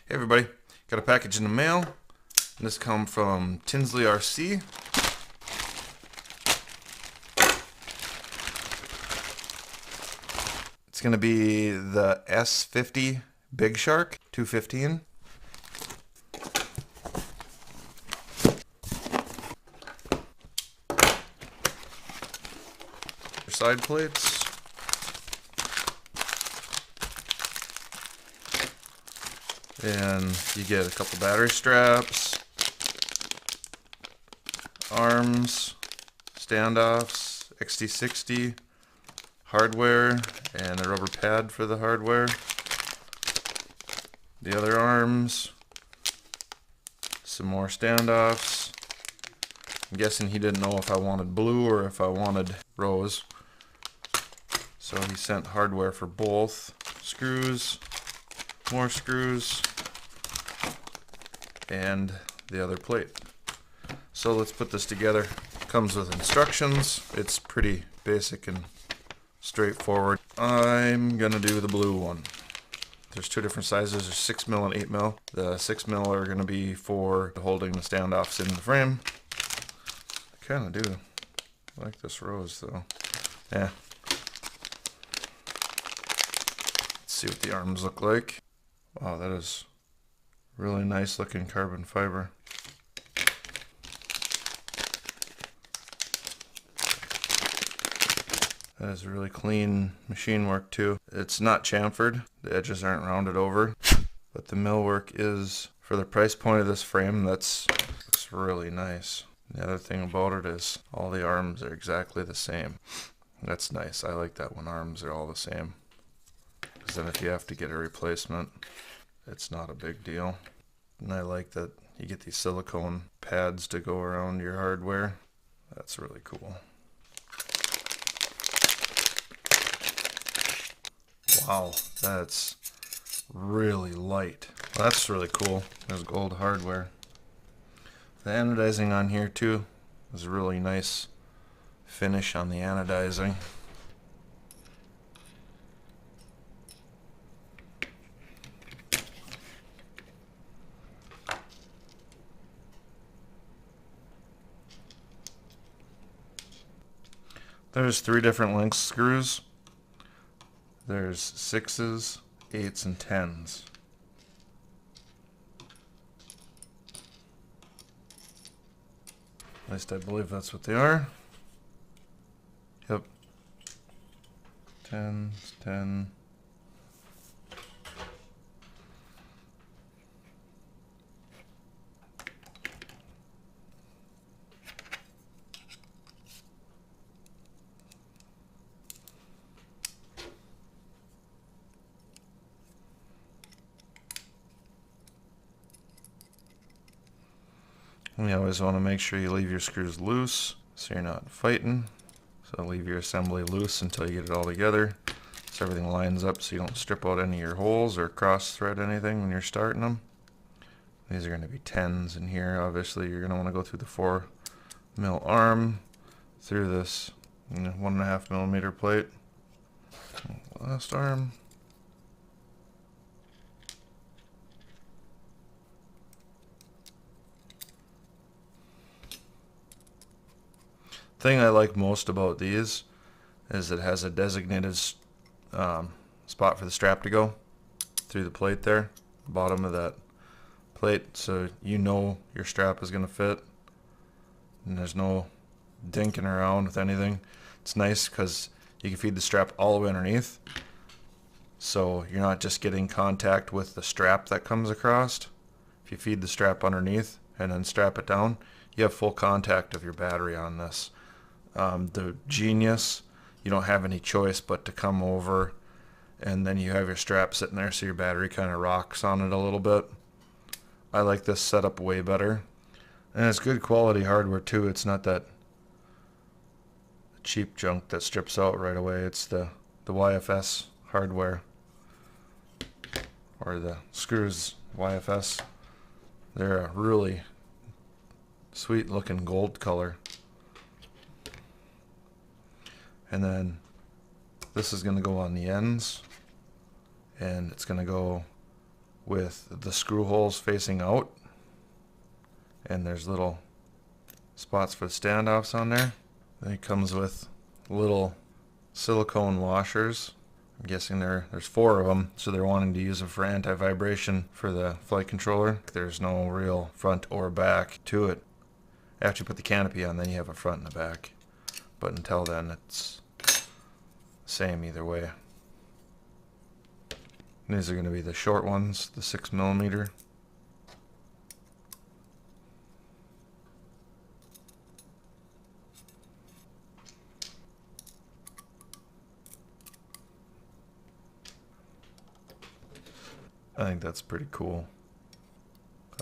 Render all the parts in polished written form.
Hey everybody, got a package in the mail. And this come from Tinsly RC. It's gonna be the S50 Big Shark 215. Side plates. And you get a couple battery straps, arms, standoffs, XT60, hardware, and a rubber pad for the hardware. The other arms, some more standoffs. I'm guessing he didn't know if I wanted blue or if I wanted rose. So he sent hardware for both. Screws, more screws, and the other plate. So let's put this together. Comes with instructions. It's pretty basic and straightforward. I'm gonna do the blue one. There's two different sizes. There's 6mm and 8mm. The 6mm are gonna be for holding the standoffs in the frame. I kinda do like this rose though. Yeah. Let's see what the arms look like. Wow, that is really nice looking carbon fiber. That is really clean machine work too. It's not chamfered, the edges aren't rounded over, but the millwork is, for the price point of this frame, looks really nice. The other thing about it is all the arms are exactly the same. That's nice. I like that when arms are all the same, because then if you have to get a replacement, it's not a big deal. And I like that you get these silicone pads to go around your hardware. That's really cool. Wow, that's really light. That's really cool. There's gold hardware. The anodizing on here too is a really nice finish on the anodizing. There's 3 different length screws. There's 6s, 8s, and 10s. At least I believe that's what they are. Yep. 10s, 10. You always want to make sure you leave your screws loose so you're not fighting. So leave your assembly loose until you get it all together so everything lines up so you don't strip out any of your holes or cross thread anything when you're starting them. These are going to be 10s in here. Obviously you're going to want to go through the 4mm arm, through this 1.5mm plate. Last arm. Thing I like most about these is it has a designated spot for the strap to go through the plate there, bottom of that plate, so you know your strap is going to fit and there's no dinking around with anything. It's nice because you can feed the strap all the way underneath, so you're not just getting contact with the strap that comes across. If you feed the strap underneath and then strap it down, you have full contact of your battery on this. The Genius, you don't have any choice but to come over and then you have your strap sitting there so your battery kind of rocks on it a little bit. I like this setup way better. And it's good quality hardware too. It's not that cheap junk that strips out right away. It's the YFS hardware, or the screws YFS. They're a really sweet looking gold color. And then this is going to go on the ends, and it's going to go with the screw holes facing out, and there's little spots for the standoffs on there. Then it comes with little silicone washers. I'm guessing there's 4 of them, so they're wanting to use them for anti-vibration for the flight controller. There's no real front or back to it. After you put the canopy on, then you have a front and a back. But until then, it's the same either way. And these are going to be the short ones, the 6mm. I think that's pretty cool.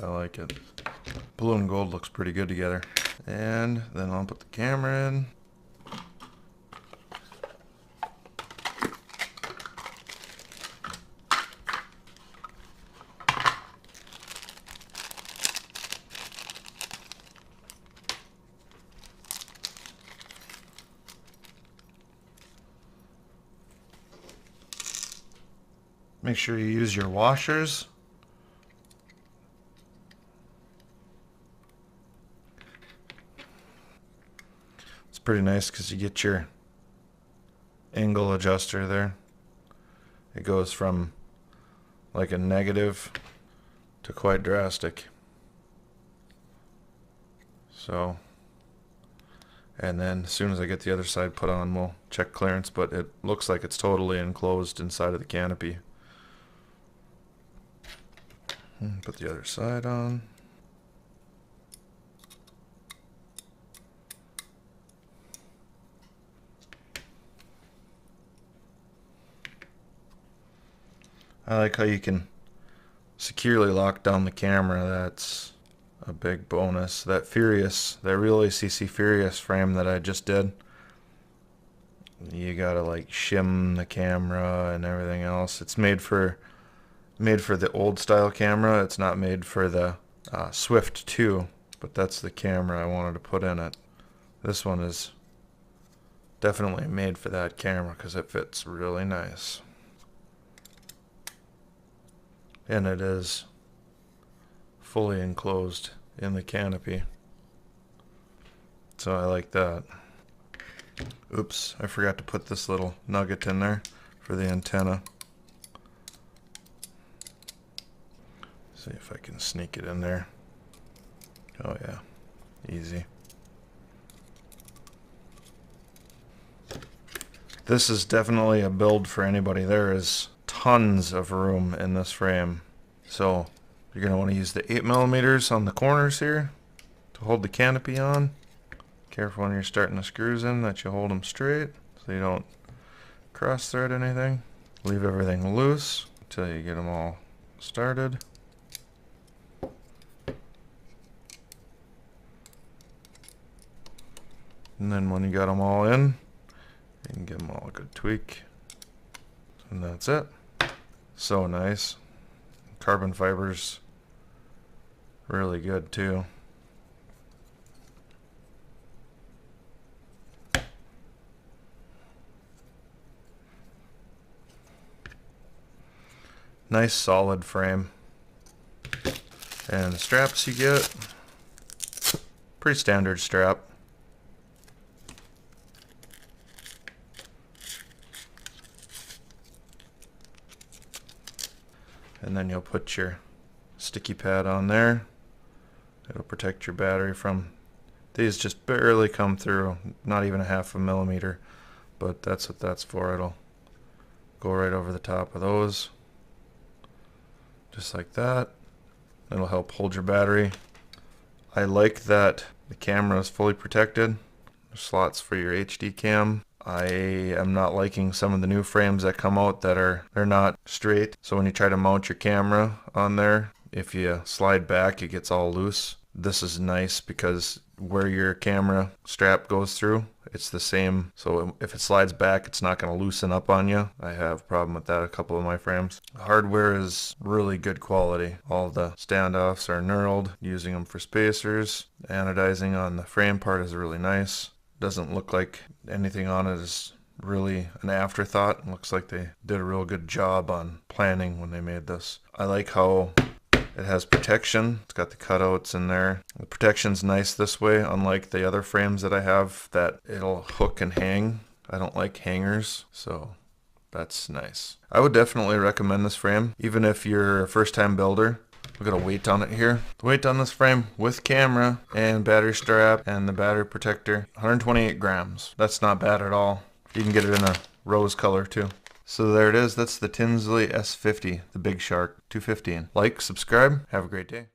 I like it. Blue and gold looks pretty good together. And then I'll put the camera in. Make sure you use your washers. It's pretty nice because you get your angle adjuster there. It goes from like a negative to quite drastic. So, and then as soon as I get the other side put on, we'll check clearance, but it looks like it's totally enclosed inside of the canopy. Put the other side on. I like how you can securely lock down the camera. That's a big bonus. That real ACC Furious frame that I just did, you gotta like shim the camera and everything else. It's made for the old style camera. It's not made for the Swift 2, but that's the camera I wanted to put in it. This one is definitely made for that camera because it fits really nice. And it is fully enclosed in the canopy. So I like that. Oops, I forgot to put this little nugget in there for the antenna. See if I can sneak it in there. Oh yeah, easy. This is definitely a build for anybody. There is tons of room in this frame. So you're going to want to use the 8mm on the corners here to hold the canopy on. Careful when you're starting the screws in that you hold them straight so you don't cross thread anything. Leave everything loose until you get them all started. And then when you got them all in, you can give them all a good tweak. And that's it. So nice. Carbon fiber's really good too. Nice solid frame. And the straps you get, pretty standard strap. And then you'll put your sticky pad on there. It'll protect your battery from, these just barely come through, not even a 1/2 millimeter, but that's what that's for. It'll go right over the top of those, just like that. It'll help hold your battery. I like that the camera is fully protected. There's slots for your HD cam. I am not liking some of the new frames that come out that they're not straight. So when you try to mount your camera on there, if you slide back, it gets all loose. This is nice because where your camera strap goes through, it's the same. So if it slides back, it's not going to loosen up on you. I have a problem with that, a couple of my frames. The hardware is really good quality. All the standoffs are knurled, using them for spacers. The anodizing on the frame part is really nice. Doesn't look like anything on it is really an afterthought. It looks like they did a real good job on planning when they made this. I like how it has protection. It's got the cutouts in there. The protection's nice this way, unlike the other frames that I have that it'll hook and hang. I don't like hangers, so that's nice. I would definitely recommend this frame, even if you're a first-time builder. Look at the weight on it here. The weight on this frame with camera and battery strap and the battery protector, 128 grams. That's not bad at all. You can get it in a rose color too. So there it is. That's the Tinsly S50, the Big Shark 215. Like, subscribe, have a great day.